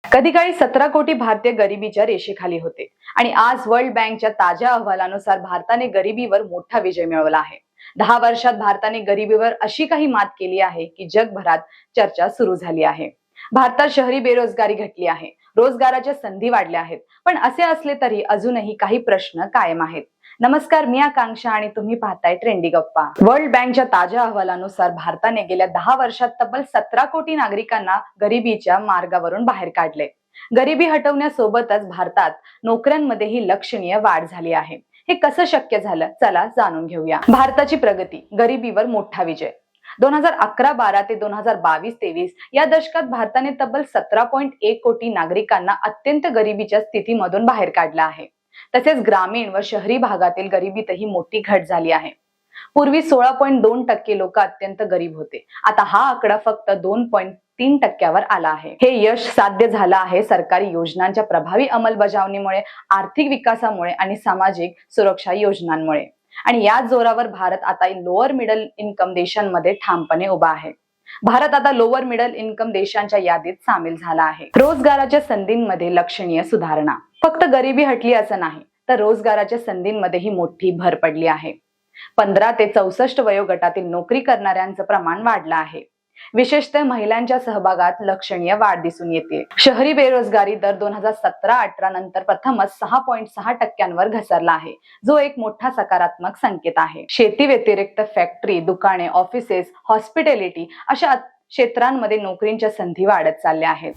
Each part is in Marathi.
कधी काळी 17 कोटी भारतीय गरिबीच्या रेषेखाली होते आणि आज वर्ल्ड बँकच्या ताज्या अहवालानुसार भारताने गरिबीवर मोठा विजय मिळवला आहे। 10 वर्षात भारताने गरिबीवर अशी काही मात केली आहे की जगभरात चर्चा सुरू झाली आहे। भारतात शहरी बेरोजगारी घटली आहे, रोजगाराच्या संधी वाढल्या आहेत, पण असे असले तरी अजूनही काही प्रश्न कायम आहेत। नमस्कार, मी आकांक्षा आणि तुम्ही पाहताय ट्रेंडी गप्पा। वर्ल्ड बँकच्या ताज्या अहवालानुसार भारताने गेल्या 10 वर्षात तब्बल 17 कोटी नागरिकांना गरिबीच्या मार्गावरून बाहेर काढले। गरिबी हटवण्यासोबतच भारतात नोकऱ्यांमध्येही लक्षणीय वाढ झाली आहे। हे कसं शक्य झालं, चला जाणून घेऊया। भारताची प्रगती, गरिबीवर मोठा विजय। 2011-12 ते 2022-23 या दशकात भारताने तब्बल 17.1 कोटी नागरिकांना अत्यंत गरिबीच्या स्थितीमधून बाहेर काढलं आहे। तसेच ग्रामीण व शहरी भागातील गरिबीतही मोठी घट झाली आहे। पूर्वी 16.2% लोक अत्यंत गरीब होते, आता हा आकडा फक्त 2.3%वर आला आहे। हे यश साध्य झालं आहे सरकारी योजनांच्या प्रभावी अंमलबजावणीमुळे, आर्थिक विकासामुळे आणि सामाजिक सुरक्षा योजनांमुळे। आणि या जोरावर भारत आता लोअर मिडल इन्कम देशांमध्ये ठामपणे उभा आहे। भारत आता लोअर मिडल इन्कम देशांच्या यादीत सामील झाला आहे। रोजगाराच्या संधींमध्ये लक्षणीय सुधारणा। फक्त गरिबी हटली असं नाही, तर रोजगाराच्या संधींमध्येही मोठी भर पडली आहे। 15 ते 64 वयोगटातील नोकरी करणाऱ्यांचं प्रमाण वाढलं आहे। विशेषतः महिलांच्या सहभागात लक्षणीय वाढ दिसून येते। शहरी बेरोजगारी दर 2017-18 नंतर प्रथमच 6.6%वर घसरला आहे, जो एक मोठा सकारात्मक संकेत आहे। शेती व्यतिरिक्त फॅक्टरी, दुकाने, ऑफिसेस, हॉस्पिटॅलिटी अशा क्षेत्रांमध्ये नोकरींच्या संधी वाढत चालल्या आहेत।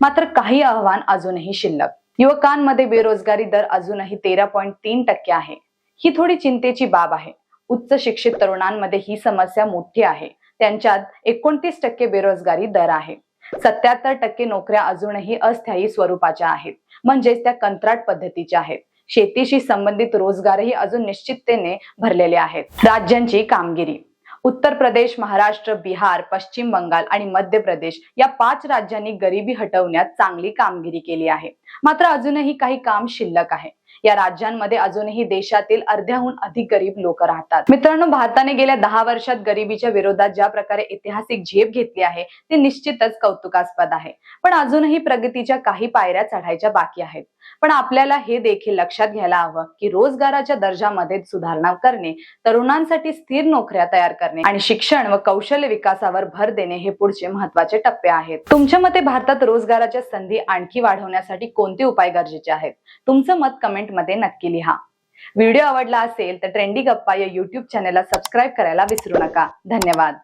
मात्र काही आव्हान अजूनही शिल्लक। युवकांमध्ये बेरोजगारी दर अजूनही 13.3% आहे। ही थोडी चिंतेची बाब आहे। उच्च शिक्षित तरुणांमध्ये ही समस्या मोठी आहे। त्यांच्यात 29% बेरोजगारी दर आहे। 77% नोकऱ्या अजूनही अस्थायी स्वरूपाच्या आहेत, म्हणजेच त्या कंत्राट पद्धतीच्या आहेत। शेतीशी संबंधित रोजगारही अजून निश्चिततेने भरलेले आहेत। राज्यांची कामगिरी। उत्तर प्रदेश, महाराष्ट्र, बिहार, पश्चिम बंगाल आणि मध्य प्रदेश या 5 राज्यांनी गरिबी हटवण्यात चांगली कामगिरी केली आहे। मात्र अजूनही काही काम शिल्लक आहे। या राज्यांमध्ये अजूनही देशातील अर्ध्याहून अधिक गरीब लोक राहतात। मित्रांनो, भारताने गेल्या 10 वर्षात गरिबीच्या विरोधात ज्या प्रकारे ऐतिहासिक झेप घेतली आहे ते निश्चितच कौतुकास्पद आहे। पण अजूनही प्रगतीच्या काही पायऱ्या चढायच्या बाकी आहेत। पण आपल्याला हे देखील लक्षात घ्यायला हवं की रोजगाराच्या दर्जामध्ये सुधारणा करणे, तरुणांसाठी स्थिर नोकऱ्या तयार करणे आणि शिक्षण व कौशल्य विकासावर भर देणे हे पुढचे महत्त्वाचे टप्पे आहेत। तुमच्या मते भारतात रोजगाराच्या संधी आणखी वाढवण्यासाठी कोणते उपाय गरजेचे आहेत? तुमचं मत कमेंट मध्ये नक्की लिहा। व्हिडिओ आवडला असेल तर ट्रेंडी गप्पा या YouTube चॅनलला सबस्क्राईब करायला विसरू नका। धन्यवाद।